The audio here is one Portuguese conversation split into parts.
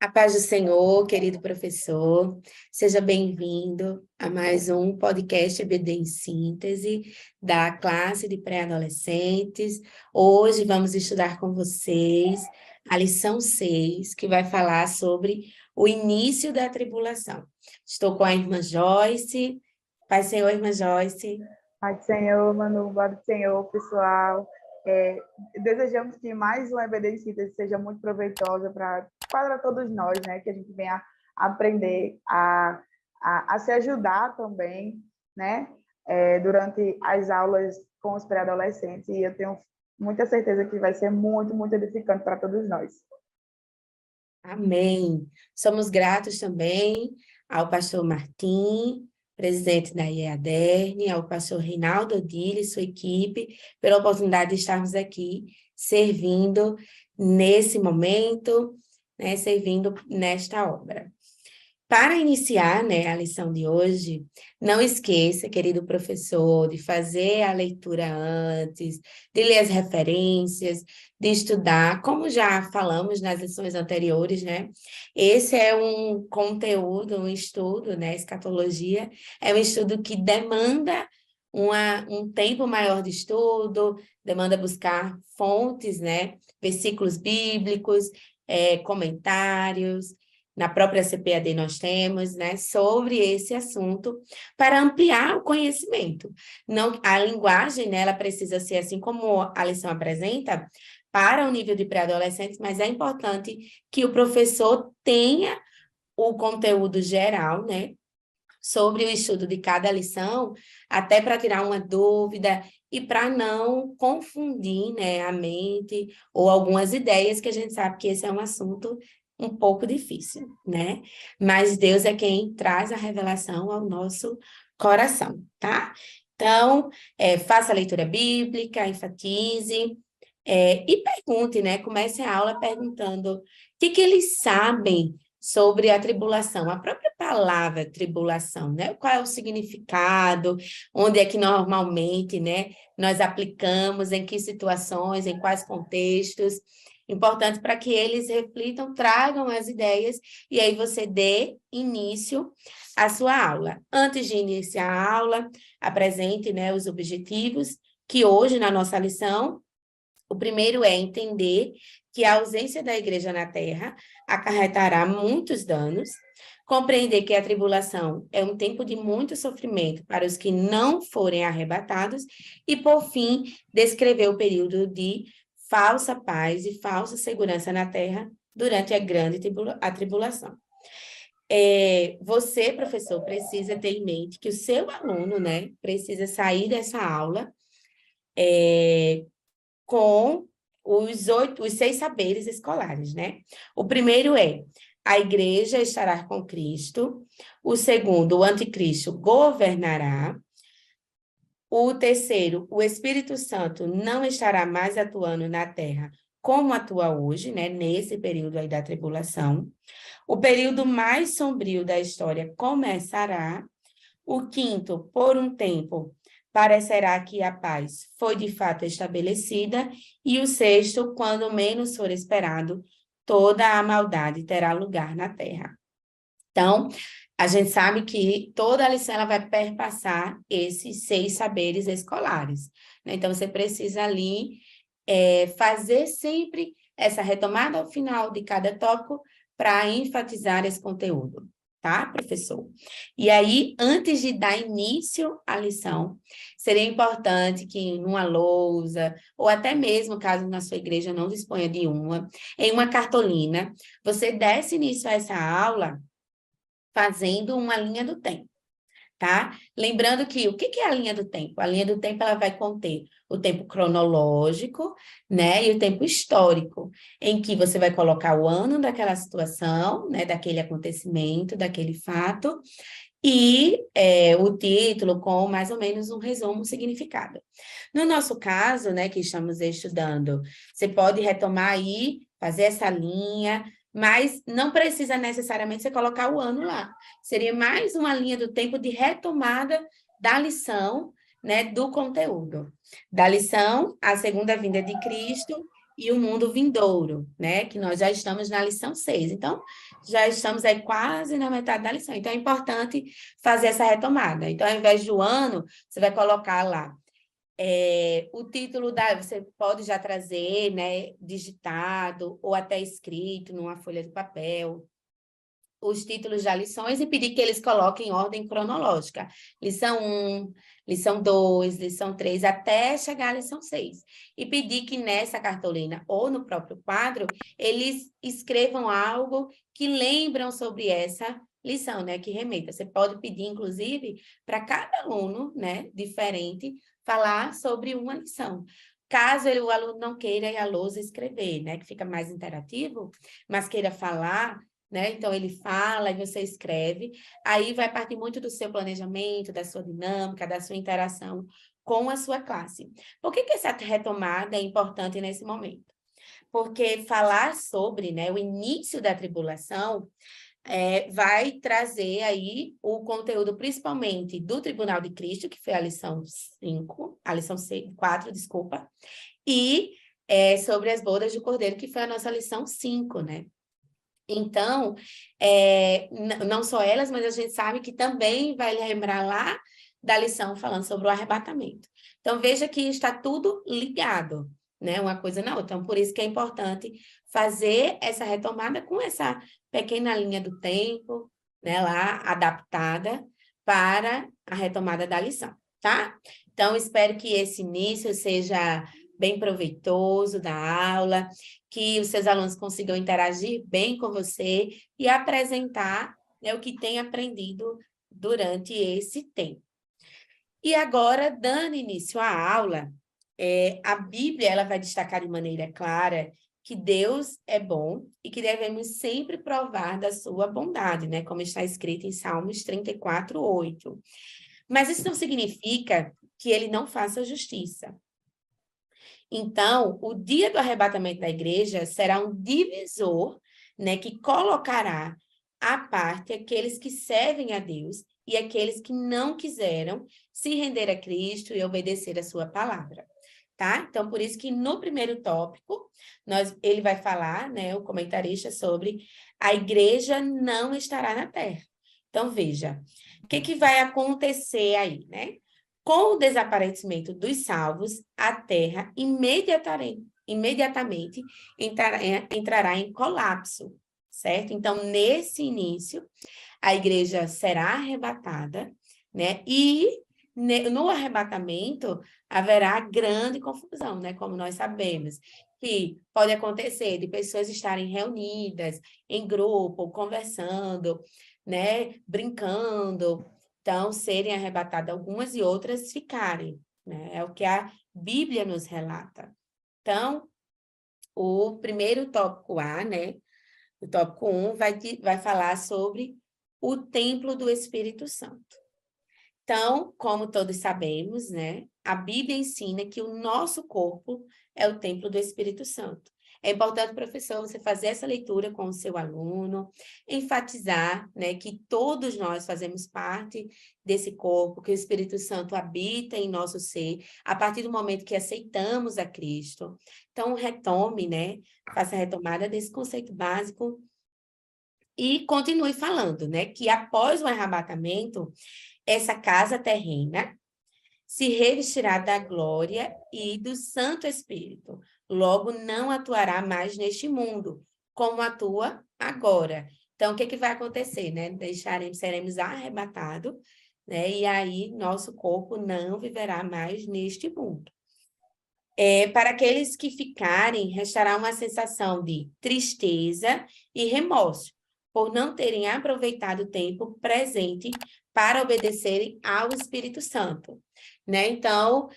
A paz do Senhor, querido professor, seja bem-vindo a mais um podcast EBD em Síntese da classe de pré-adolescentes. Hoje vamos estudar com vocês a lição 6, que vai falar sobre o início da tribulação. Estou com a irmã Joyce. Paz do Senhor, irmã Joyce. Pai do Senhor, Manu, glória do Senhor, pessoal. Desejamos que mais uma EBD em Síntese seja muito proveitosa para todos nós, né? Que a gente venha aprender a se ajudar também, né? Durante as aulas com os pré-adolescentes. E eu tenho muita certeza que vai ser muito, muito edificante para todos nós. Amém. Somos gratos também ao pastor Martim, presidente da IEADERN, ao pastor Reinaldo Odile e sua equipe, pela oportunidade de estarmos aqui servindo nesse momento, né, servindo nesta obra. Para iniciar, né, a lição de hoje, não esqueça, querido professor, de fazer a leitura antes, de ler as referências, de estudar, como já falamos nas lições anteriores, né? Esse é um conteúdo, um estudo, né? Escatologia é um estudo que demanda um tempo maior de estudo, demanda buscar fontes, né? Versículos bíblicos, comentários. Na própria CPAD nós temos, né, sobre esse assunto, para ampliar o conhecimento. Não, a linguagem, né, ela precisa ser, assim como a lição apresenta, para o nível de pré-adolescentes, mas é importante que o professor tenha o conteúdo geral, né, sobre o estudo de cada lição, até para tirar uma dúvida e para não confundir, né, a mente ou algumas ideias, que a gente sabe que esse é um assunto um pouco difícil, né? Mas Deus é quem traz a revelação ao nosso coração, tá? Então, faça a leitura bíblica, enfatize, e pergunte, né? Comece a aula perguntando o que eles sabem sobre a tribulação, a própria palavra tribulação, né? Qual é o significado, onde é que normalmente, né, nós aplicamos, em que situações, em quais contextos. Importante para que eles reflitam, tragam as ideias, e aí você dê início à sua aula. Antes de iniciar a aula, apresente, né, os objetivos, que hoje, na nossa lição, o primeiro é entender que a ausência da igreja na Terra acarretará muitos danos, compreender que a tribulação é um tempo de muito sofrimento para os que não forem arrebatados, e, por fim, descrever o período de falsa paz e falsa segurança na Terra durante a grande tribulação. Você, professor, precisa ter em mente que o seu aluno, né, precisa sair dessa aula com os 6 saberes escolares, né? O primeiro é: a igreja estará com Cristo. O segundo, o anticristo governará. O terceiro, o Espírito Santo não estará mais atuando na terra como atua hoje, né? Nesse período aí da tribulação. O período mais sombrio da história começará. O quinto, por um tempo, parecerá que a paz foi de fato estabelecida. E o sexto, quando menos for esperado, toda a maldade terá lugar na terra. Então, a gente sabe que toda a lição ela vai perpassar esses 6 saberes escolares, né? Então, você precisa ali fazer sempre essa retomada ao final de cada tópico para enfatizar esse conteúdo, tá, professor? E aí, antes de dar início à lição, seria importante que numa lousa, ou até mesmo, caso na sua igreja não disponha de uma, em uma cartolina, você desse início a essa aula fazendo uma linha do tempo, tá? Lembrando que o que é a linha do tempo? A linha do tempo ela vai conter o tempo cronológico, né, e o tempo histórico, em que você vai colocar o ano daquela situação, né, daquele acontecimento, daquele fato, e o título com mais ou menos um resumo, um significado. No nosso caso, né, que estamos estudando, você pode retomar aí, fazer essa linha, mas não precisa necessariamente você colocar o ano lá. Seria mais uma linha do tempo de retomada da lição, né, do conteúdo. Da lição, a segunda vinda de Cristo e o mundo vindouro, né? Que nós já estamos na lição 6. Então, já estamos aí quase na metade da lição. Então, é importante fazer essa retomada. Então, ao invés do ano, você vai colocar lá o título você pode já trazer, né, digitado ou até escrito numa folha de papel, os títulos das lições e pedir que eles coloquem em ordem cronológica. Lição 1, lição 2, lição 3, até chegar à lição 6. E pedir que nessa cartolina ou no próprio quadro, eles escrevam algo que lembram sobre essa lição, né, que remeta. Você pode pedir, inclusive, para cada aluno, né, diferente, falar sobre uma lição. Caso o aluno não queira ir à lousa escrever, né, que fica mais interativo, mas queira falar, né? Então, ele fala e você escreve. Aí vai partir muito do seu planejamento, da sua dinâmica, da sua interação com a sua classe. Por que essa retomada é importante nesse momento? Porque falar sobre, né, o início da tribulação vai trazer aí o conteúdo, principalmente do Tribunal de Cristo, que foi a lição 5, a lição 4, desculpa, e sobre as bodas do Cordeiro, que foi a nossa lição 5, né? Então, não só elas, mas a gente sabe que também vai lembrar lá da lição falando sobre o arrebatamento. Então, veja que está tudo ligado, né? Uma coisa na outra. Então, por isso que é importante fazer essa retomada com essa pequena linha do tempo, né, lá adaptada para a retomada da lição, tá? Então, espero que esse início seja bem proveitoso da aula, que os seus alunos consigam interagir bem com você e apresentar, né, o que tem aprendido durante esse tempo. E agora, dando início à aula, a Bíblia ela vai destacar de maneira clara que Deus é bom e que devemos sempre provar da sua bondade, né? Como está escrito em Salmos 34, 8. Mas isso não significa que ele não faça justiça. Então, o dia do arrebatamento da igreja será um divisor, né, que colocará à parte aqueles que servem a Deus e aqueles que não quiseram se render a Cristo e obedecer a sua palavra, tá? Então, por isso que no primeiro tópico, ele vai falar, né, o comentarista, sobre a igreja não estará na terra. Então, veja, o que vai acontecer aí, né? Com o desaparecimento dos salvos, a terra imediatamente entrará em colapso, certo? Então, nesse início, a igreja será arrebatada, né? E no arrebatamento haverá grande confusão, né? Como nós sabemos, que pode acontecer de pessoas estarem reunidas em grupo, conversando, né? Brincando. Então, serem arrebatadas algumas e outras ficarem, né? É o que a Bíblia nos relata. Então, o primeiro tópico A, né? O tópico 1 vai falar sobre o templo do Espírito Santo. Então, como todos sabemos, né? A Bíblia ensina que o nosso corpo é o templo do Espírito Santo. É importante, professor, você fazer essa leitura com o seu aluno, enfatizar, né, que todos nós fazemos parte desse corpo, que o Espírito Santo habita em nosso ser, a partir do momento que aceitamos a Cristo. Então, retome, né, faça a retomada desse conceito básico e continue falando, né, que após o arrebatamento, essa casa terrena se revestirá da glória e do Santo Espírito. Logo, não atuará mais neste mundo, como atua agora. Então, o que vai acontecer, né? Seremos arrebatados, né? E aí, nosso corpo não viverá mais neste mundo. Para aqueles que ficarem, restará uma sensação de tristeza e remorso, por não terem aproveitado o tempo presente para obedecerem ao Espírito Santo, né? Então,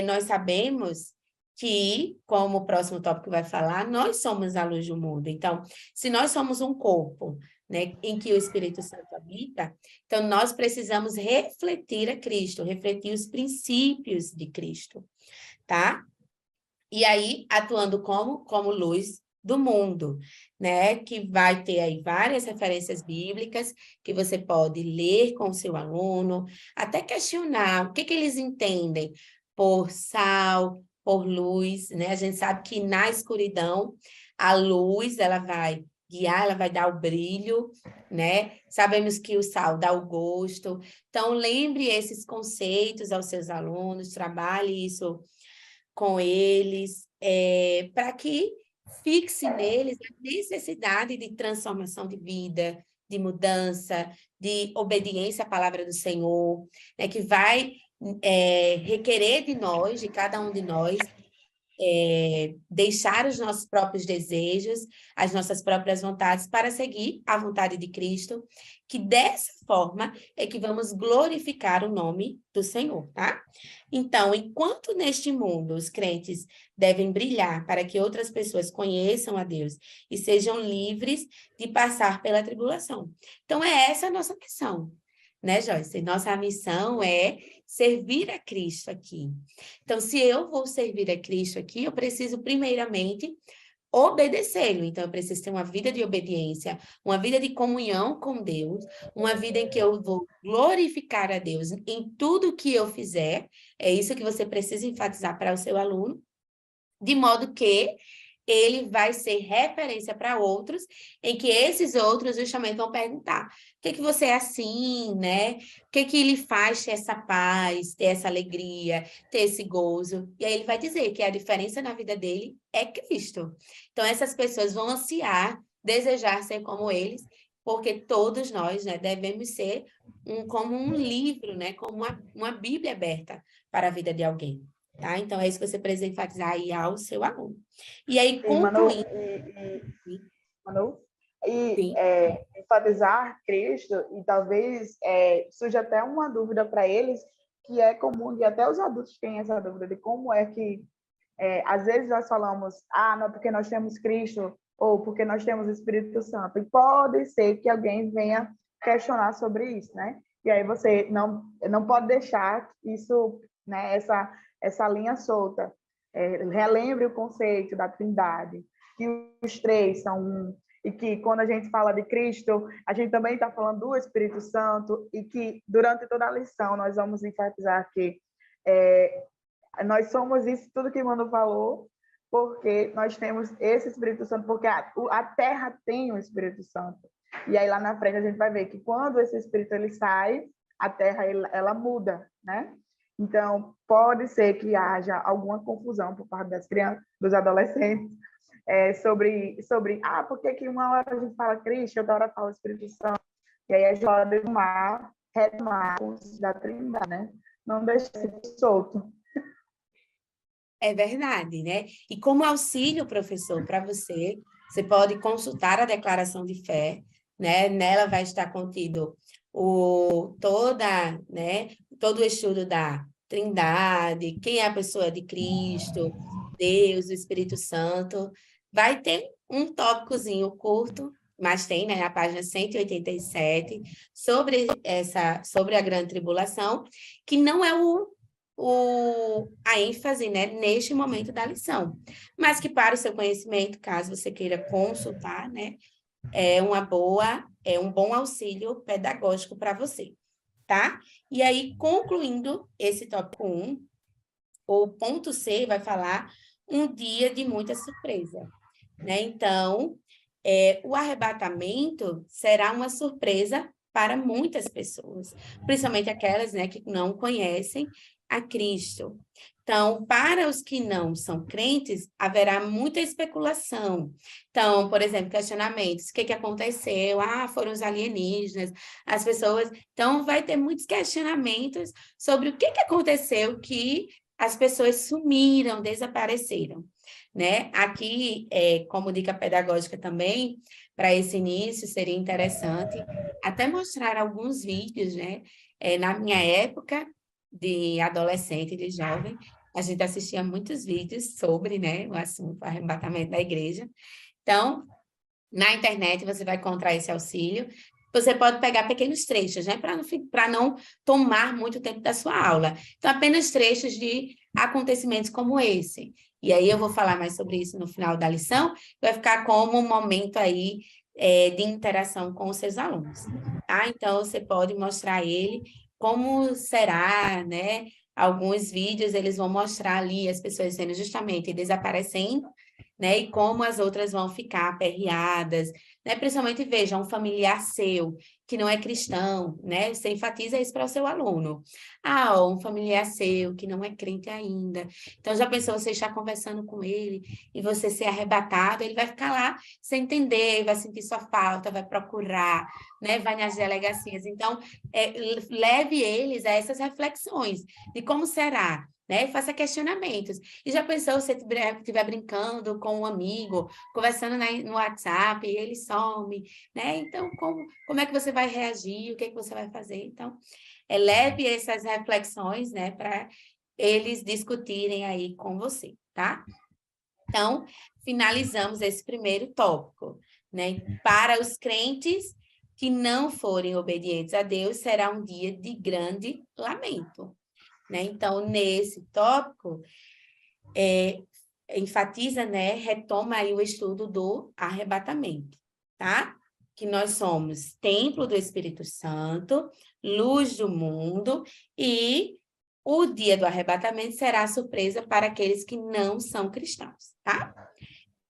nós sabemos que, como o próximo tópico vai falar, nós somos a luz do mundo. Então, se nós somos um corpo, né, em que o Espírito Santo habita, então nós precisamos refletir a Cristo, refletir os princípios de Cristo, tá? E aí, atuando como luz do mundo, né? Que vai ter aí várias referências bíblicas que você pode ler com o seu aluno, até questionar o que eles entendem por sal, por luz, né? A gente sabe que na escuridão, a luz, ela vai guiar, ela vai dar o brilho, né? Sabemos que o sal dá o gosto. Então, lembre esses conceitos aos seus alunos, trabalhe isso com eles, para que fixe neles a necessidade de transformação de vida, de mudança, de obediência à palavra do Senhor, né, que vai requerer de nós, de cada um de nós, deixar os nossos próprios desejos, as nossas próprias vontades para seguir a vontade de Cristo, que dessa forma é que vamos glorificar o nome do Senhor, tá? Então, enquanto neste mundo os crentes devem brilhar para que outras pessoas conheçam a Deus e sejam livres de passar pela tribulação. Então, é essa a nossa missão, né, Joyce? Nossa missão é servir a Cristo aqui. Então, se eu vou servir a Cristo aqui, eu preciso, primeiramente, obedecê-lo. Então, eu preciso ter uma vida de obediência, uma vida de comunhão com Deus, uma vida em que eu vou glorificar a Deus em tudo que eu fizer. É isso que você precisa enfatizar para o seu aluno, de modo que ele vai ser referência para outros, em que esses outros justamente vão perguntar: por que você é assim, né? O que lhe faz ter essa paz, ter essa alegria, ter esse gozo? E aí ele vai dizer que a diferença na vida dele é Cristo. Então, essas pessoas vão ansiar, desejar ser como eles, porque todos nós, né, devemos ser como um livro, né, como uma Bíblia aberta para a vida de alguém. Tá? Então, é isso que você precisa enfatizar aí ao seu aluno. E aí, E, Manu, concluindo... Manu, e Sim, enfatizar Cristo, e talvez surja até uma dúvida para eles, que é comum, e até os adultos têm essa dúvida de como é que, às vezes nós falamos, não, porque nós temos Cristo, ou porque nós temos o Espírito Santo, e pode ser que alguém venha questionar sobre isso, né? E aí você não pode deixar isso, né, essa linha solta. Relembre o conceito da Trindade, que os três são um, e que quando a gente fala de Cristo, a gente também está falando do Espírito Santo, e que durante toda a lição nós vamos enfatizar que nós somos isso, tudo que o Mano falou, porque nós temos esse Espírito Santo, porque a terra tem o Espírito Santo. E aí lá na frente a gente vai ver que quando esse Espírito ele sai, a terra ela muda, né? Então, pode ser que haja alguma confusão por parte das crianças, dos adolescentes, sobre por que uma hora a gente fala Cristo, outra hora fala Espírito Santo, e aí a gente pode retomar da Trindade, né? Não deixar isso solto. é verdade, né? E como auxílio, professor, para você, você pode consultar a declaração de fé, né? Nela vai estar contido todo o estudo da Trindade, quem é a pessoa de Cristo, Deus, o Espírito Santo. Vai ter um tópicozinho curto, mas tem, né, na página 187, sobre a grande tribulação, que não é a ênfase, né, neste momento da lição, mas que para o seu conhecimento, caso você queira consultar, né, é um bom auxílio pedagógico para você, tá? E aí, concluindo esse tópico 1, o ponto C vai falar um dia de muita surpresa, né? Então, o arrebatamento será uma surpresa para muitas pessoas, principalmente aquelas, né, que não conhecem a Cristo. Então, para os que não são crentes, haverá muita especulação. Então, por exemplo, questionamentos: o que aconteceu? Foram os alienígenas, as pessoas... Então, vai ter muitos questionamentos sobre o que aconteceu, que as pessoas sumiram, desapareceram, né? Aqui, como dica pedagógica também, para esse início, seria interessante até mostrar alguns vídeos, né? Na minha época de adolescente, de jovem, a gente assistia muitos vídeos sobre, né, o assunto, arrebatamento da igreja. Então, na internet você vai encontrar esse auxílio. Você pode pegar pequenos trechos, né, para não tomar muito tempo da sua aula. Então, apenas trechos de acontecimentos como esse. E aí eu vou falar mais sobre isso no final da lição, vai ficar como um momento aí de interação com os seus alunos, tá? Então, você pode mostrar a ele como será, né, alguns vídeos, eles vão mostrar ali as pessoas sendo justamente desaparecendo, né? E como as outras vão ficar aperreadas, né? Principalmente, veja, um familiar seu que não é cristão, né? Você enfatiza isso para o seu aluno. Ah, ó, um familiar seu que não é crente ainda. Então, já pensou você estar conversando com ele e você ser arrebatado, ele vai ficar lá sem entender, vai sentir sua falta, vai procurar, né? Vai nas delegacias. Então, leve eles a essas reflexões de como será, né? Faça questionamentos. E já pensou se você estiver brincando com um amigo, conversando no WhatsApp, e ele some, né? Então, como é que você vai reagir? O que é que você vai fazer? Então, leve essas reflexões, né, para eles discutirem aí com você, tá? Então, finalizamos esse primeiro tópico, né? Para os crentes que não forem obedientes a Deus, será um dia de grande lamento, né? Então, nesse tópico, enfatiza, né? Retoma aí o estudo do arrebatamento, tá? Que nós somos templo do Espírito Santo, luz do mundo, e o dia do arrebatamento será surpresa para aqueles que não são cristãos, tá?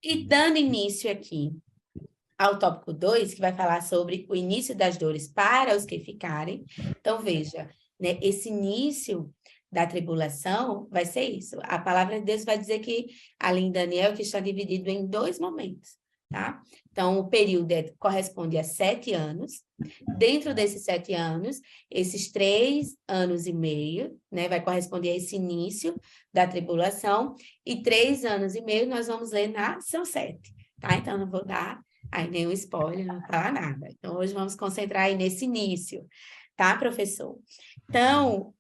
E dando início aqui ao tópico 2, que vai falar sobre o início das dores para os que ficarem. Então, veja, né, esse início da tribulação vai ser isso. A palavra de Deus vai dizer que, ali em Daniel, que está dividido em 2 momentos, tá? Então, o período corresponde a 7 anos. Dentro desses 7 anos, esses 3 anos e meio, né, vai corresponder a esse início da tribulação, e 3 anos e meio nós vamos ler na São 7, tá? Então, não vou dar aí nenhum spoiler, não vou falar nada. Então, hoje vamos concentrar aí nesse início, tá, professor? Então,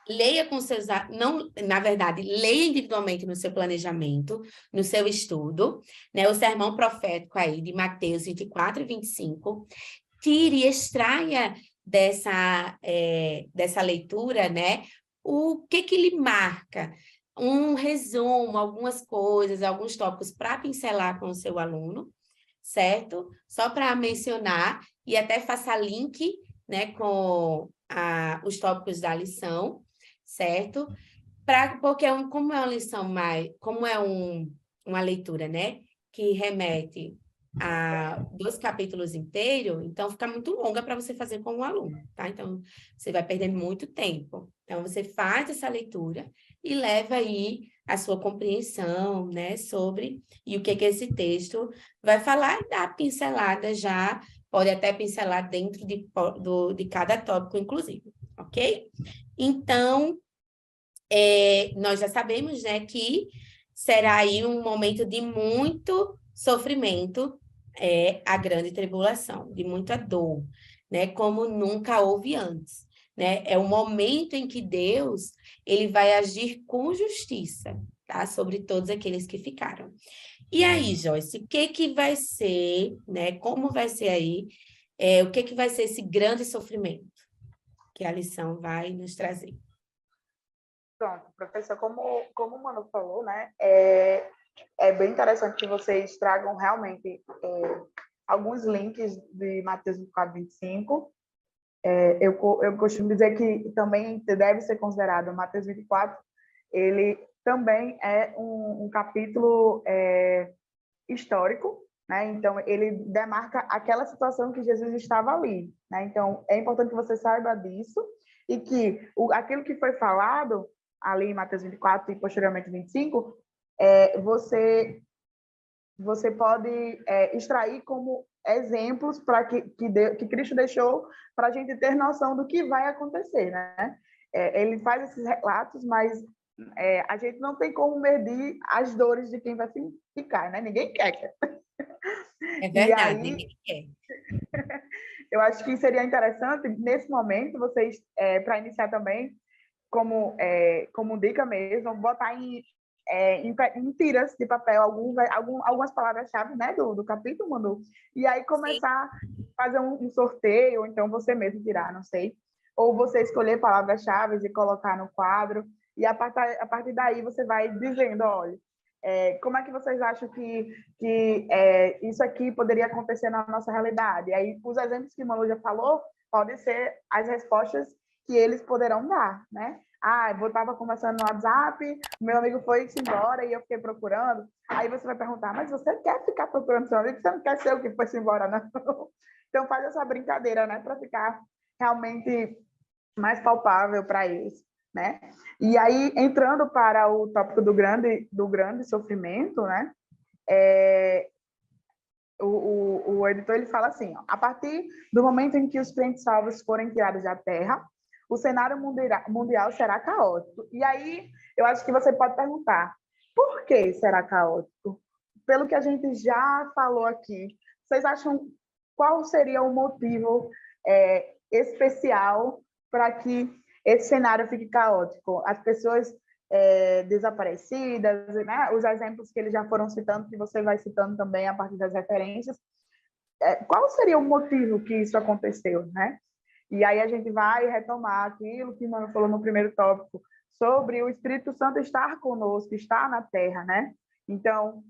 leia com seus... Não, na verdade, leia individualmente no seu planejamento, no seu estudo, né? O sermão profético aí de Mateus 24 e 25. Tire e extraia dessa leitura, né? O que lhe marca? Um resumo, algumas coisas, alguns tópicos para pincelar com o seu aluno, certo? Só para mencionar, e até faça link, né, com os tópicos da lição, certo? Porque como é uma lição mais, como é uma leitura, né, que remete a 2 capítulos inteiros, então fica muito longa para você fazer com o aluno, tá? Então, você vai perder muito tempo. Então, você faz essa leitura e leva aí a sua compreensão, né, sobre e o que esse texto vai falar e dá pincelada já, pode até pincelar dentro de cada tópico, inclusive, ok? Então, nós já sabemos, né, que será aí um momento de muito sofrimento, a grande tribulação, de muita dor, né, como nunca houve antes, né? É o momento em que Deus, ele vai agir com justiça, tá? Sobre todos aqueles que ficaram. E aí, Joyce, o que que vai ser, né? Como vai ser aí, o que vai ser esse grande sofrimento que a lição vai nos trazer? Pronto, professor, como o Manu falou, né, é bem interessante que vocês tragam realmente alguns links de Mateus 24, 25. Eu costumo dizer que também deve ser considerado Mateus 24, ele também é um capítulo histórico, né? Então, ele demarca aquela situação que Jesus estava ali, né? Então, é importante que você saiba disso e que aquilo que foi falado ali em Mateus 24 e posteriormente 25, você pode extrair como exemplos para que Cristo deixou para a gente ter noção do que vai acontecer, né? Ele faz esses relatos, mas a gente não tem como medir as dores de quem vai ficar, né? Ninguém quer. É E verdade, aí, ninguém quer. eu acho que seria interessante, nesse momento, vocês, para iniciar também, como dica mesmo, botar em tiras de papel algumas palavras-chave, né, do capítulo, Manu, e aí Sim. começar a fazer um sorteio, ou então você mesmo tirar, não sei, ou você escolher palavras-chave e colocar no quadro, e a partir daí você vai dizendo, olha, como é que vocês acham que isso aqui poderia acontecer na nossa realidade? E aí, os exemplos que o Manu já falou podem ser as respostas que eles poderão dar, né? Ah, eu estava conversando no WhatsApp, meu amigo foi-se embora e eu fiquei procurando. Aí você vai perguntar, mas você quer ficar procurando seu amigo? Você não quer ser o que foi-se embora, não? Então faz essa brincadeira, né? Para ficar realmente mais palpável para eles, né? E aí, entrando para o tópico do grande sofrimento, né? O editor ele fala assim, ó, a partir do momento em que os crentes salvos forem tirados da terra, o cenário mundial será caótico. E aí, eu acho que você pode perguntar, por que será caótico? Pelo que a gente já falou aqui, vocês acham qual seria o motivo especial para que esse cenário fique caótico? As pessoas desaparecidas, né? Os exemplos que eles já foram citando, que você vai citando também a partir das referências. Qual seria o motivo que isso aconteceu, né? E aí a gente vai retomar aquilo que o Mano falou no primeiro tópico, sobre o Espírito Santo estar conosco, estar na Terra, né? Então,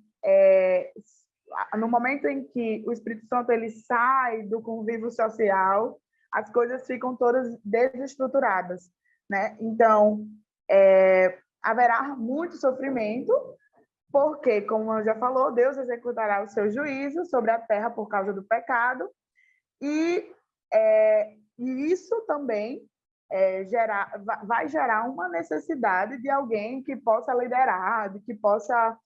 no momento em que o Espírito Santo ele sai do convívio social, as coisas ficam todas desestruturadas, né? Então, haverá muito sofrimento, porque, como já falou, Deus executará o seu juízo sobre a terra por causa do pecado, e isso também vai gerar uma necessidade de alguém que possa liderar, de que possa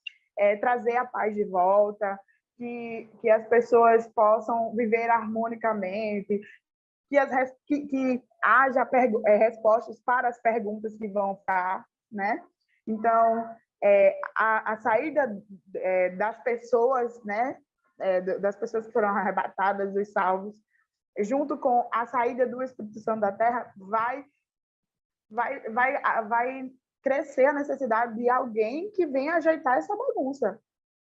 trazer a paz de volta, que as pessoas possam viver harmonicamente, que haja respostas para as perguntas que vão ficar, né? Então, a saída das pessoas, né? Das pessoas que foram arrebatadas, dos salvos, junto com a saída do Espírito Santo da Terra, vai crescer a necessidade de alguém que venha ajeitar essa bagunça,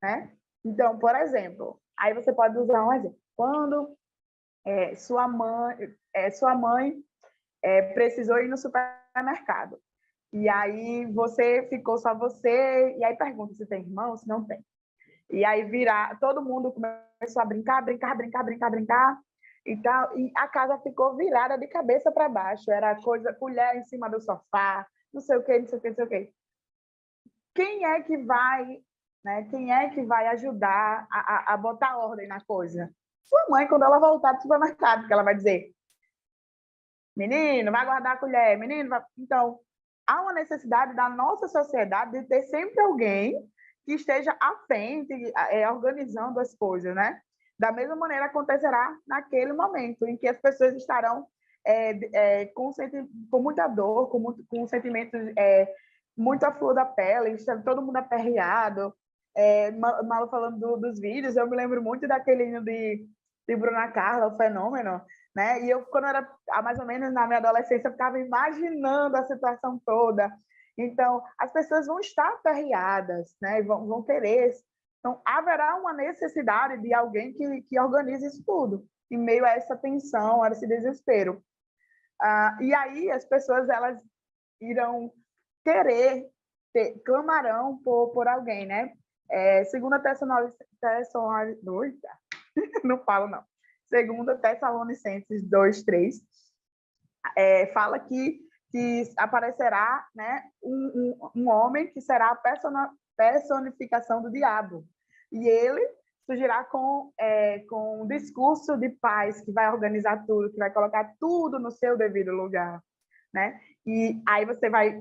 né? Então, por exemplo, aí você pode usar um exemplo. Quando sua mãe precisou ir no supermercado. E aí ficou só você, e aí pergunta se tem irmão, se não tem. E aí todo mundo começou a brincar e tal, e a casa ficou virada de cabeça para baixo. Era colher em cima do sofá, não sei o quê, não sei o quê, não sei o quê. Quem é que vai, né? Quem é que vai ajudar a botar ordem na coisa? Sua mãe, quando ela voltar do supermercado, porque ela vai dizer: menino, vai guardar a colher, menino, vai... Então, há uma necessidade da nossa sociedade de ter sempre alguém que esteja à frente, organizando as coisas, né? Da mesma maneira acontecerá naquele momento em que as pessoas estarão com muita dor, com sentimentos muito à flor da pele, está todo mundo aperreado. Malo falando dos vídeos, eu me lembro muito daquele hino de Bruna Carla, O Fenômeno, né? E eu, quando era mais ou menos na minha adolescência, eu ficava imaginando a situação toda. Então, as pessoas vão estar aperreadas, né? Vão querer. Então, haverá uma necessidade de alguém que organize isso tudo, em meio a essa tensão, a esse desespero. E aí, as pessoas elas irão querer, clamarão por alguém, né? Segunda Tessalonicenses, não falo não. Segunda Tessalonicenses 2:3, fala que aparecerá, né, um homem que será a personificação do diabo. E ele surgirá com um discurso de paz que vai organizar tudo, que vai colocar tudo no seu devido lugar, né? E aí você vai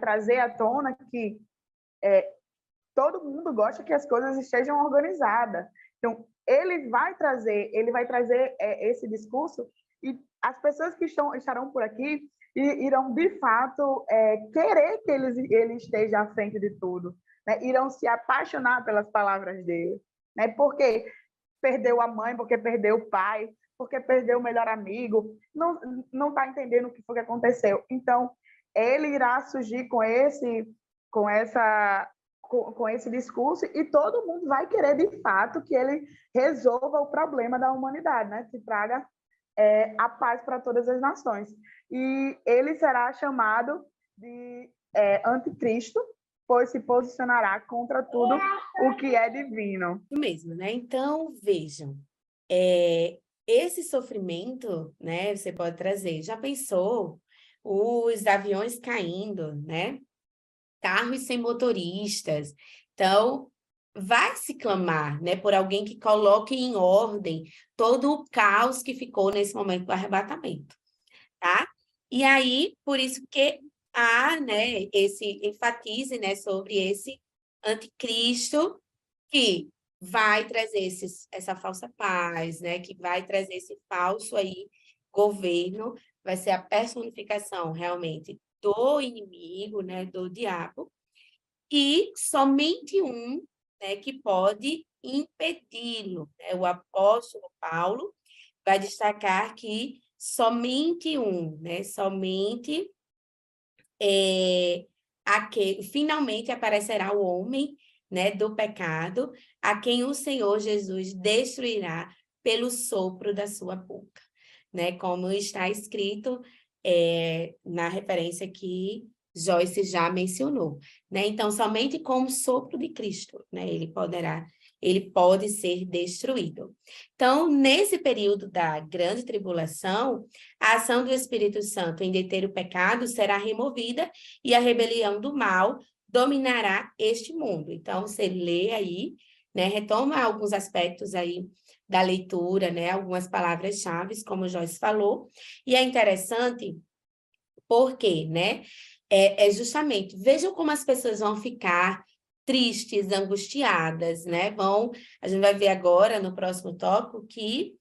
trazer à tona que todo mundo gosta que as coisas estejam organizadas. Então, ele vai trazer esse discurso, e as pessoas que estarão por aqui irão, de fato, querer que ele esteja à frente de tudo, né? Irão se apaixonar pelas palavras dele, né? Porque perdeu a mãe, porque perdeu o pai, porque perdeu o melhor amigo, não está entendendo o que foi que aconteceu. Então, ele irá surgir com esse discurso, e todo mundo vai querer, de fato, que ele resolva o problema da humanidade, né? Que traga a paz para todas as nações. E ele será chamado de anticristo, pois se posicionará contra tudo o que é divino. Mesmo, né? Então, vejam, esse sofrimento, né, você pode trazer. Já pensou os aviões caindo, né? Carros sem motoristas. Então, vai se clamar, né, por alguém que coloque em ordem todo o caos que ficou nesse momento do arrebatamento, tá? E aí, por isso que há, né, esse enfatize, né, sobre esse anticristo que vai trazer essa falsa paz, né, que vai trazer esse falso aí governo, vai ser a personificação realmente do inimigo, né, do diabo, e somente um, né, que pode impedi-lo, né? O apóstolo Paulo vai destacar que somente um, né, somente finalmente aparecerá o homem, né, do pecado, a quem o Senhor Jesus destruirá pelo sopro da sua boca, né, como está escrito na referência que Joyce já mencionou, né? Então, somente com o sopro de Cristo, né, ele pode ser destruído. Então, nesse período da grande tribulação, a ação do Espírito Santo em deter o pecado será removida e a rebelião do mal dominará este mundo. Então, você lê aí, né, retoma alguns aspectos aí da leitura, né, algumas palavras-chave, como o Joyce falou, e é interessante porque, né, justamente, vejam como as pessoas vão ficar tristes, angustiadas, né, a gente vai ver agora no próximo tópico que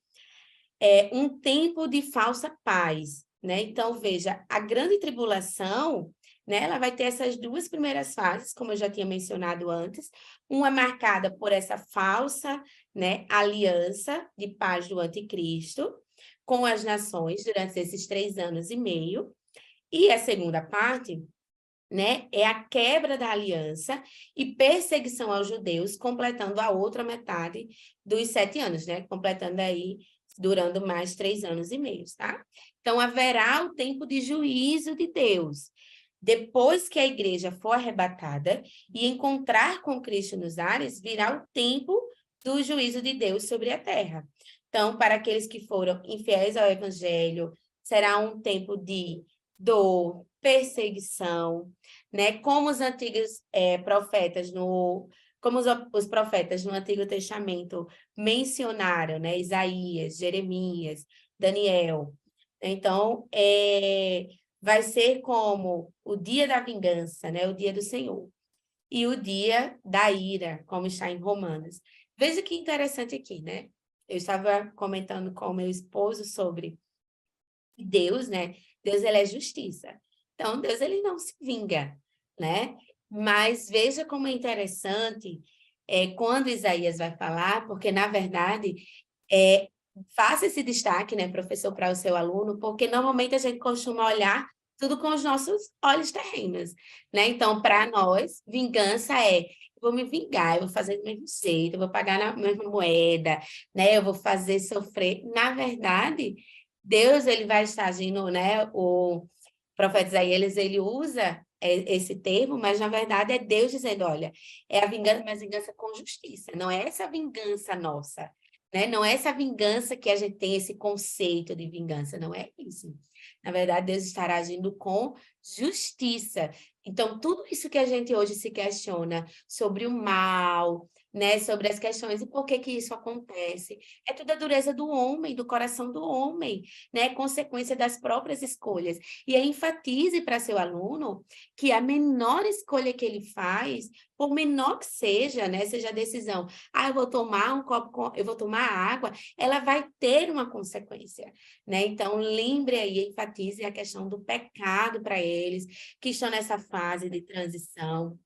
um tempo de falsa paz, né? Então, veja, a grande tribulação, né, ela vai ter essas duas primeiras fases, como eu já tinha mencionado antes, uma marcada por essa falsa, né, aliança de paz do anticristo com as nações durante esses 3 anos e meio, e a segunda parte, né, é a quebra da aliança e perseguição aos judeus, completando a outra metade dos 7 anos, né, completando aí, durando mais 3 anos e meio, tá? Então, haverá o tempo de juízo de Deus. Depois que a igreja for arrebatada e encontrar com Cristo nos ares, virá o tempo do juízo de Deus sobre a terra. Então, para aqueles que foram infiéis ao evangelho, será um tempo de dor, perseguição, né? Como os antigos profetas como os profetas no Antigo Testamento mencionaram, né? Isaías, Jeremias, Daniel. Então, vai ser como o dia da vingança, né? O dia do Senhor. E o dia da ira, como está em Romanos. Veja que interessante aqui, né? Eu estava comentando com o meu esposo sobre Deus, né? Deus, ele é justiça. Então, Deus, ele não se vinga, né? Mas veja como é interessante quando Isaías vai falar, porque, na verdade, faça esse destaque, né, professor, para o seu aluno, porque normalmente a gente costuma olhar tudo com os nossos olhos terrenos, né? Então, para nós, vingança eu vou me vingar, eu vou fazer do mesmo jeito, eu vou pagar na mesma moeda, né? Eu vou fazer sofrer. Na verdade, Deus, ele vai estar agindo, né? O profeta Isaías, ele usa esse termo, mas na verdade é Deus dizendo, olha, é a vingança, mas vingança com justiça, não é essa vingança nossa, né? Não é essa vingança que a gente tem esse conceito de vingança, não é isso. Na verdade, Deus estará agindo com justiça. Então, tudo isso que a gente hoje se questiona sobre o mal, né, sobre as questões e por que que isso acontece, é tudo a dureza do homem, do coração do homem, né, consequência das próprias escolhas. E aí enfatize para seu aluno que a menor escolha que ele faz, por menor que seja, né, seja a decisão, eu vou tomar eu vou tomar água, ela vai ter uma consequência, né? Então, lembre aí, enfatize a questão do pecado para eles, que estão nessa fase de transição,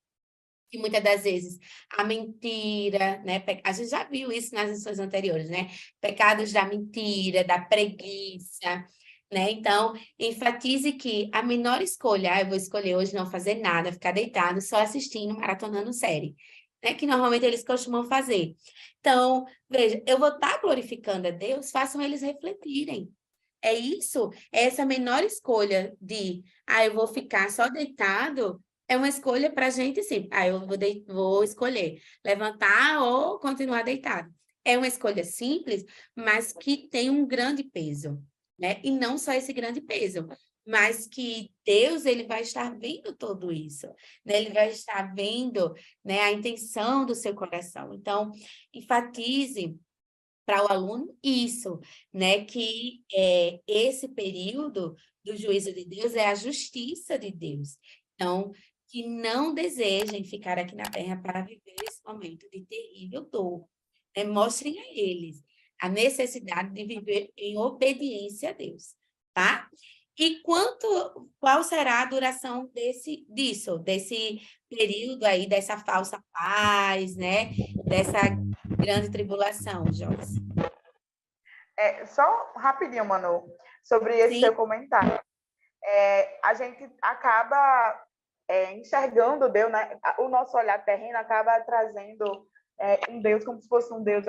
que muitas das vezes a mentira, né? A gente já viu isso nas lições anteriores, né? Pecados da mentira, da preguiça, né? Então, enfatize que a menor escolha, eu vou escolher hoje não fazer nada, ficar deitado, só assistindo, maratonando série, né? Que normalmente eles costumam fazer. Então, veja, eu vou estar glorificando a Deus, façam eles refletirem. É isso, é essa menor escolha de, eu vou ficar só deitado, é uma escolha para a gente, sim. Eu vou escolher levantar ou continuar deitado. É uma escolha simples, mas que tem um grande peso, né? E não só esse grande peso, mas que Deus ele vai estar vendo tudo isso, né? Ele vai estar vendo, né, a intenção do seu coração. Então, enfatize para o aluno isso, né? Que esse período do juízo de Deus é a justiça de Deus. Então, que não desejem ficar aqui na Terra para viver esse momento de terrível dor, né? Mostrem a eles a necessidade de viver em obediência a Deus, tá? E qual será a duração desse período aí, dessa falsa paz, né? Dessa grande tribulação, Joyce? Só rapidinho, Manu, sobre esse Sim, seu comentário. A gente acaba enxergando Deus, né? O nosso olhar terreno acaba trazendo um Deus como se fosse um Deus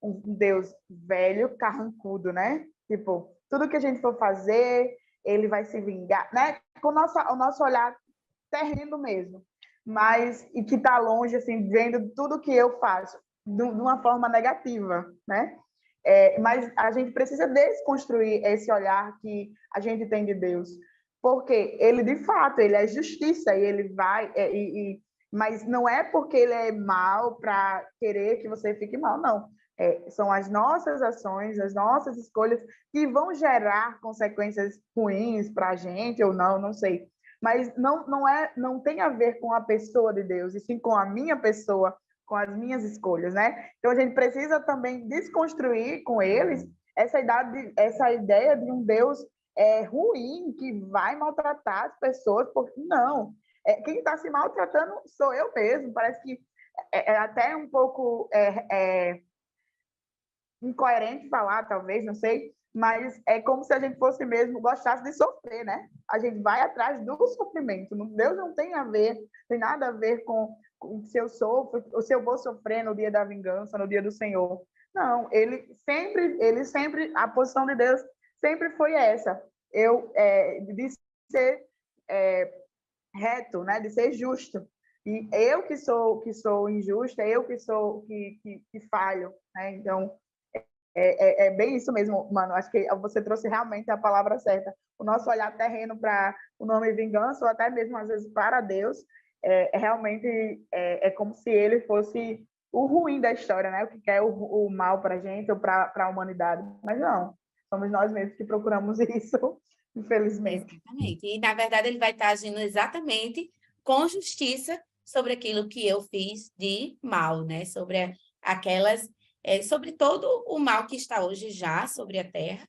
um Deus velho, carrancudo, né? Tipo, tudo que a gente for fazer, ele vai se vingar, né? Com o nosso olhar terreno mesmo, mas e que está longe, assim, vendo tudo que eu faço de uma forma negativa, né? Mas a gente precisa desconstruir esse olhar que a gente tem de Deus, porque ele de fato ele é justiça e ele vai mas não é porque ele é mal para querer que você fique mal, não. São as nossas ações, as nossas escolhas que vão gerar consequências ruins para a gente ou não, não sei. Mas não tem a ver com a pessoa de Deus, e sim com a minha pessoa, com as minhas escolhas, né? Então a gente precisa também desconstruir com eles essa ideia de um Deus ruim que vai maltratar as pessoas, porque não. Quem está se maltratando sou eu mesmo. Parece que é até um pouco incoerente falar, talvez, não sei, mas é como se a gente fosse mesmo, gostasse de sofrer, né? A gente vai atrás do sofrimento. Deus não tem a ver, tem nada a ver com se eu sofro, ou se eu vou sofrer no dia da vingança, no dia do Senhor. Não, ele sempre, a posição de Deus sempre foi essa, de ser reto, né? De ser justo. E eu que sou injusta, eu que falho, né? Então, é bem isso mesmo, mano. Acho que você trouxe realmente a palavra certa. O nosso olhar terreno para o nome vingança, ou até mesmo às vezes para Deus, realmente como se ele fosse o ruim da história, né? O que quer o mal para a gente ou para a humanidade. Mas não, somos nós mesmos que procuramos isso, infelizmente. exatamente. E, na verdade, ele vai estar agindo exatamente com justiça sobre aquilo que eu fiz de mal, né? Sobre aquelas, sobre todo o mal que está hoje já sobre a terra,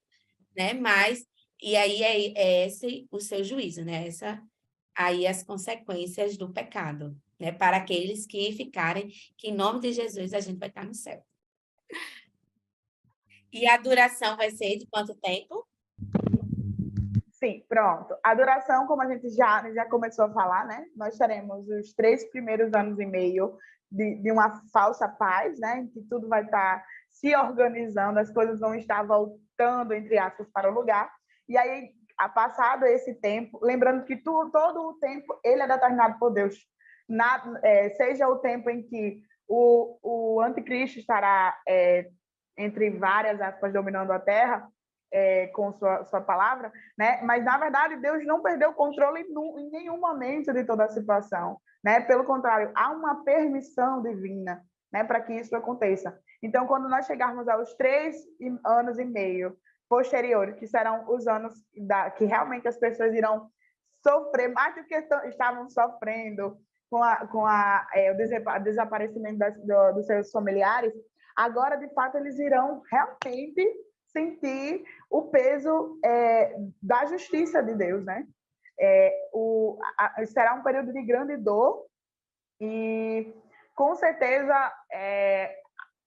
né? Mas, e aí é esse o seu juízo, né? Aí as consequências do pecado, né? Para aqueles que ficarem, que em nome de Jesus a gente vai estar no céu. E a duração vai ser de quanto tempo? Sim, pronto. A duração, como a gente já começou a falar, né? Nós teremos os 3 primeiros anos e meio de uma falsa paz, né? Em que tudo vai estar se organizando, as coisas vão estar voltando, entre aspas, para o lugar. E aí, passado esse tempo, lembrando que todo o tempo ele é determinado por Deus. Seja o tempo em que o anticristo estará, entre várias aspas, dominando a terra, com sua palavra, né? Mas, na verdade, Deus não perdeu o controle em nenhum momento de toda a situação, né? Pelo contrário, há uma permissão divina, né, para que isso aconteça. Então, quando nós chegarmos aos 3 anos e meio posteriores, que serão os anos que realmente as pessoas irão sofrer mais do que estavam sofrendo o desaparecimento dos seus familiares, agora, de fato, eles irão realmente sentir o peso da justiça de Deus, né? Será um período de grande dor e, com certeza,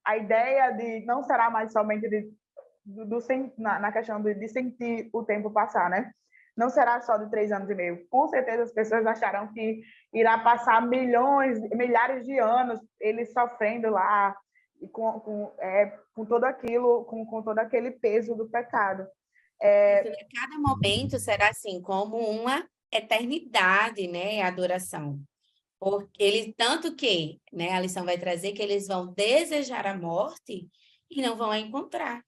a ideia de não será mais somente na questão de sentir o tempo passar, né? Não será só de 3 anos e meio. Com certeza as pessoas acharão que irá passar milhares de anos eles sofrendo lá, e com todo aquilo, com todo aquele peso do pecado. Isso, né? Cada momento será assim, como uma eternidade, né? A adoração. Porque eles, tanto que, né, a lição vai trazer que eles vão desejar a morte e não vão a encontrar,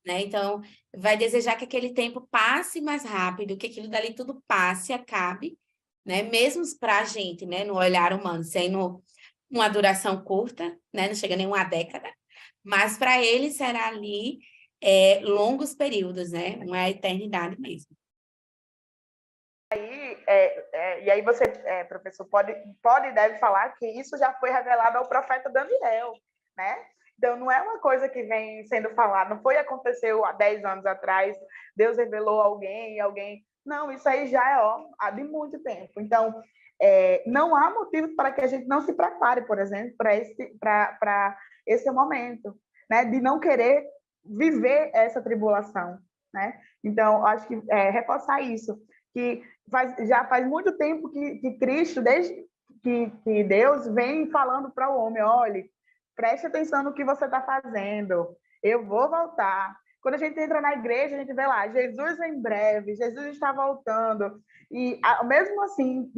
né? Então, vai desejar que aquele tempo passe mais rápido, que aquilo dali tudo passe, acabe, né? Mesmo para a gente, né, no olhar humano, sendo uma duração curta, né? Não chega nem uma década, mas para eles será ali longos períodos, né? Uma eternidade mesmo. E aí você, professor, pode e deve falar que isso já foi revelado ao profeta Daniel, né? Então, não é uma coisa que vem sendo falada, não foi aconteceu há 10 anos atrás, Deus revelou alguém. Não, isso aí já há de muito tempo. Então, não há motivo para que a gente não se prepare, por exemplo, para esse momento, né? De não querer viver essa tribulação, né? Então, acho que reforçar isso, que já faz muito tempo que Cristo, desde que Deus vem falando para o homem, olhe, preste atenção no que você está fazendo, eu vou voltar. Quando a gente entra na igreja, a gente vê lá, Jesus em breve, Jesus está voltando. E mesmo assim,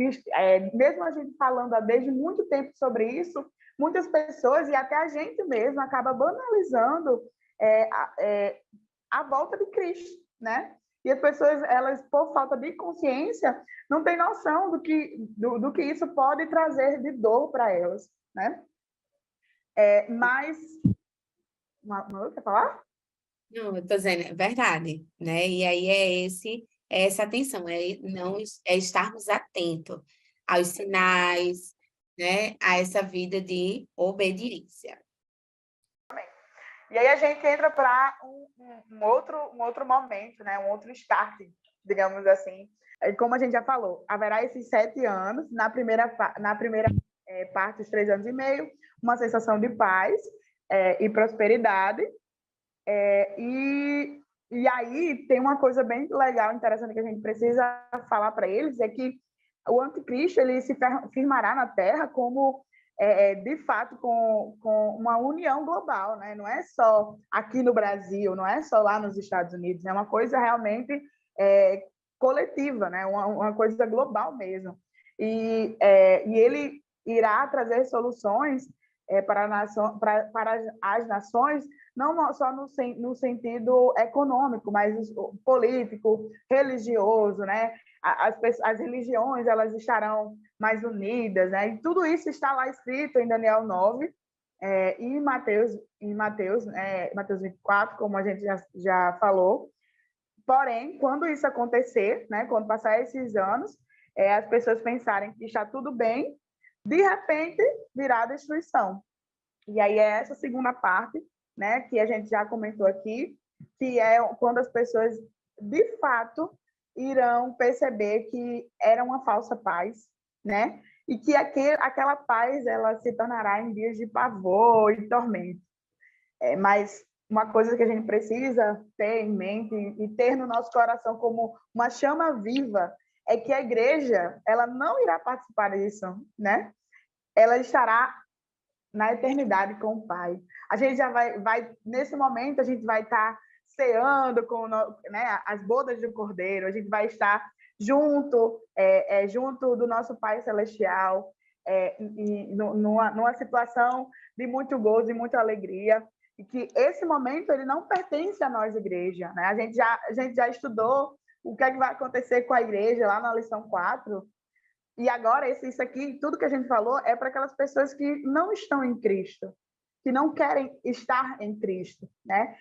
mesmo a gente falando há desde muito tempo sobre isso, muitas pessoas, e até a gente mesmo, acaba banalizando a volta de Cristo, né? E as pessoas, elas, por falta de consciência, não têm noção do que isso pode trazer de dor para elas, né? Mas... Malu, quer falar? Não, eu estou dizendo, é verdade, né? E aí essa atenção, não, estarmos atentos aos sinais, né? A essa vida de obediência. E aí a gente entra para um outro momento, né? Um outro start, digamos assim. Como a gente já falou, haverá esses 7 anos, na primeira parte, os 3 anos e meio, uma sensação de paz e prosperidade. E aí tem uma coisa bem legal, interessante, que a gente precisa falar para eles, é que o anticristo ele se firmará na Terra como, de fato, com uma união global, né? Não é só aqui no Brasil, não é só lá nos Estados Unidos, é uma coisa realmente coletiva, né? Uma coisa global mesmo. E ele irá trazer soluções para as nações, não só no sentido econômico, mas político, religioso, né? As religiões elas estarão mais unidas, né? E tudo isso está lá escrito em Daniel 9 e em Mateus 24, como a gente já falou. Porém, quando isso acontecer, né? Quando passar esses anos, as pessoas pensarem que está tudo bem, de repente virá a destruição. E aí é essa segunda parte, né, que a gente já comentou aqui, que é quando as pessoas, de fato, irão perceber que era uma falsa paz, né? E que aquela paz ela se tornará em dias de pavor e tormento. Mas uma coisa que a gente precisa ter em mente e ter no nosso coração como uma chama viva é que a igreja ela não irá participar disso, né? Ela estará na eternidade com o Pai. A gente já vai nesse momento, a gente vai estar ceando com, né, as bodas do Cordeiro, a gente vai estar junto do nosso Pai Celestial, numa situação de muito gozo e muita alegria, e que esse momento ele não pertence a nós, igreja, né? A gente já estudou o que é que vai acontecer com a igreja lá na lição 4, e agora, isso aqui, tudo que a gente falou, é para aquelas pessoas que não estão em Cristo, que não querem estar em Cristo, né?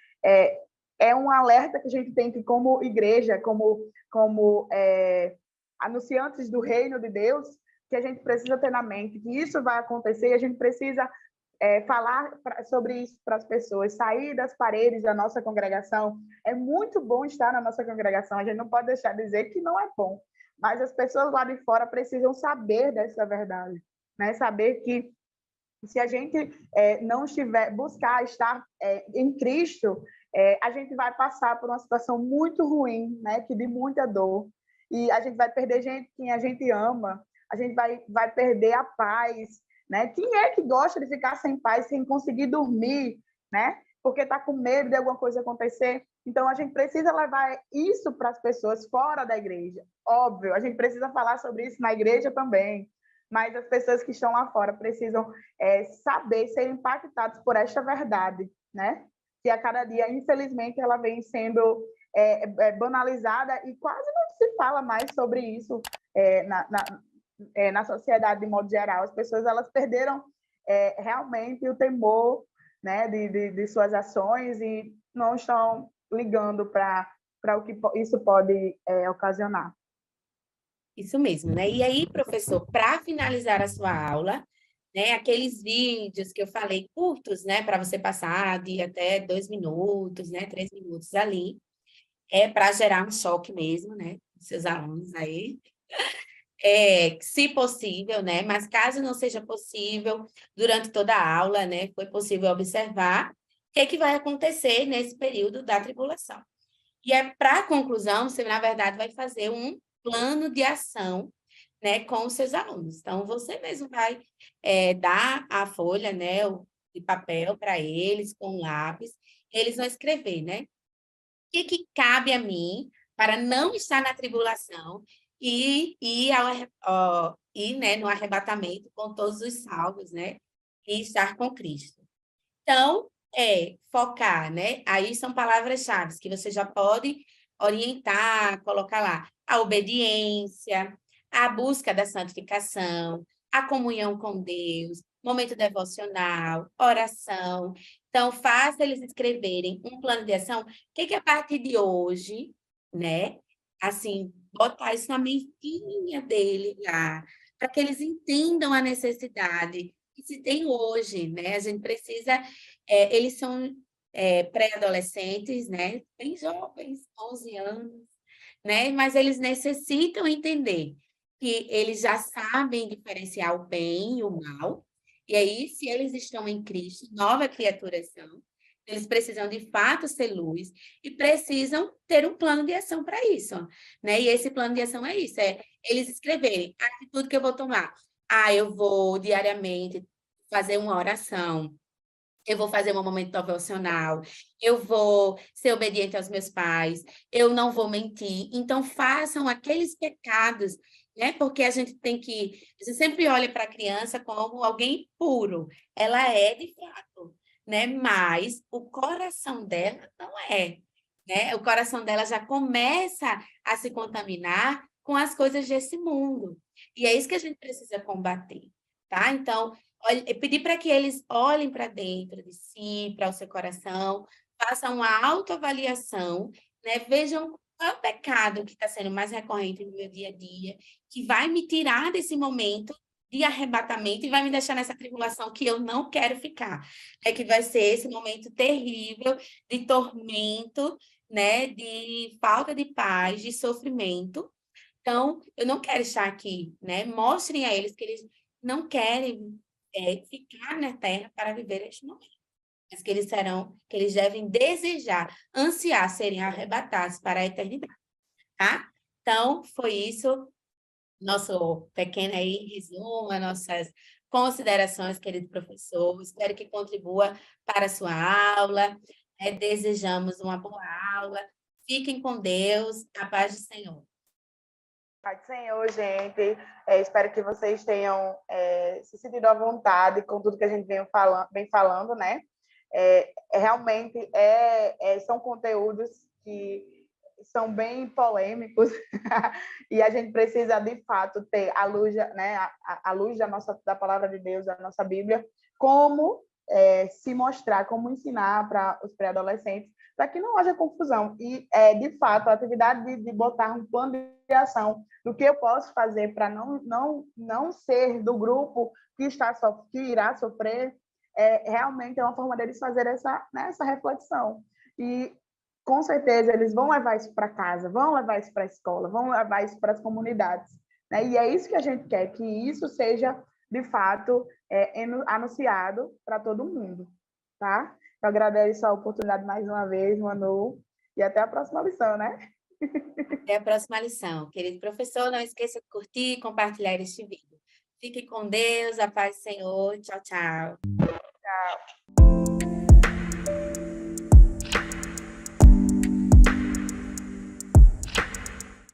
É um alerta que a gente tem que, como igreja, como anunciantes do reino de Deus, que a gente precisa ter na mente que isso vai acontecer e a gente precisa falar sobre isso para as pessoas, sair das paredes da nossa congregação. É muito bom estar na nossa congregação, a gente não pode deixar de dizer que não é bom, mas as pessoas lá de fora precisam saber dessa verdade, né? Saber que se a gente não buscar estar em Cristo, a gente vai passar por uma situação muito ruim, né? Que de muita dor, e a gente vai perder gente que a gente ama, a gente vai perder a paz, né? Quem é que gosta de ficar sem paz, sem conseguir dormir, né? Porque está com medo de alguma coisa acontecer? Então, a gente precisa levar isso para as pessoas fora da igreja. Óbvio, a gente precisa falar sobre isso na igreja também, mas as pessoas que estão lá fora precisam saber ser impactados por esta verdade, né? Que a cada dia, infelizmente, ela vem sendo banalizada e quase não se fala mais sobre isso na sociedade de modo geral. As pessoas elas perderam realmente o temor, né, de suas ações e não estão ligando para o que isso pode ocasionar. Isso mesmo, né? E aí, professor, para finalizar a sua aula, né, aqueles vídeos que eu falei curtos, né, para você passar de até 2 minutos, né, 3 minutos ali, para gerar um choque mesmo, né, seus alunos aí. Se possível, né? Mas caso não seja possível, durante toda a aula, né, foi possível observar o que vai acontecer nesse período da tribulação. E para a conclusão, você, na verdade, vai fazer um plano de ação, né, com os seus alunos. Então, você mesmo vai dar a folha, né, de papel para eles, com lápis, eles vão escrever, né? O que cabe a mim para não estar na tribulação e ir, né, no arrebatamento com todos os salvos, né? E estar com Cristo. Então, focar, né? Aí são palavras-chave que você já pode orientar, colocar lá. A obediência, a busca da santificação, a comunhão com Deus, momento devocional, oração. Então, faça eles escreverem um plano de ação. O que a partir de hoje, né? Assim, botar isso na mentinha dele lá, para que eles entendam a necessidade que se tem hoje, né? A gente precisa... eles são pré-adolescentes, né? Bem jovens, 11 anos, né? Mas eles necessitam entender que eles já sabem diferenciar o bem e o mal. E aí, se eles estão em Cristo, nova criatura são, eles precisam de fato ser luz e precisam ter um plano de ação para isso, né? E esse plano de ação é isso, eles escreverem a atitude que eu vou tomar. Eu vou diariamente fazer uma oração, eu vou fazer um momento devocional, eu vou ser obediente aos meus pais, eu não vou mentir. Então, façam aqueles pecados, né? Porque a gente tem que... Você sempre olha para a criança como alguém puro. Ela é, de fato, né? Mas o coração dela não é, né? O coração dela já começa a se contaminar com as coisas desse mundo. E é isso que a gente precisa combater, tá? Então, pedir para que eles olhem para dentro de si, para o seu coração, façam uma autoavaliação, né? Vejam qual é o pecado que está sendo mais recorrente no meu dia a dia, que vai me tirar desse momento de arrebatamento e vai me deixar nessa tribulação que eu não quero ficar. Que vai ser esse momento terrível de tormento, né? De falta de paz, de sofrimento. Então, eu não quero estar aqui, né? Mostrem a eles que eles não querem ficar na Terra para viver este momento, mas que eles devem desejar, ansiar serem arrebatados para a eternidade, tá? Então, foi isso, nosso pequeno aí resumo, as nossas considerações, querido professor. Espero que contribua para a sua aula. Desejamos uma boa aula. Fiquem com Deus, a paz do Senhor. Pai do Senhor, gente. Espero que vocês tenham se sentido à vontade com tudo que a gente vem falando, né? Realmente são conteúdos que são bem polêmicos e a gente precisa, de fato, ter a luz, né? A luz da palavra de Deus, da nossa Bíblia, como se mostrar, como ensinar para os pré-adolescentes, para que não haja confusão. E, de fato, a atividade de botar um plano de ação do que eu posso fazer para não ser do grupo que irá sofrer, realmente é uma forma deles fazer essa reflexão. E, com certeza, eles vão levar isso para casa, vão levar isso para a escola, vão levar isso para as comunidades, né? E é isso que a gente quer, que isso seja, de fato, anunciado para todo mundo, tá? Eu agradeço a oportunidade mais uma vez, Manu, e até a próxima lição, né? Até a próxima lição. Querido professor, não esqueça de curtir e compartilhar este vídeo. Fique com Deus, a paz do Senhor. Tchau, tchau. Tchau.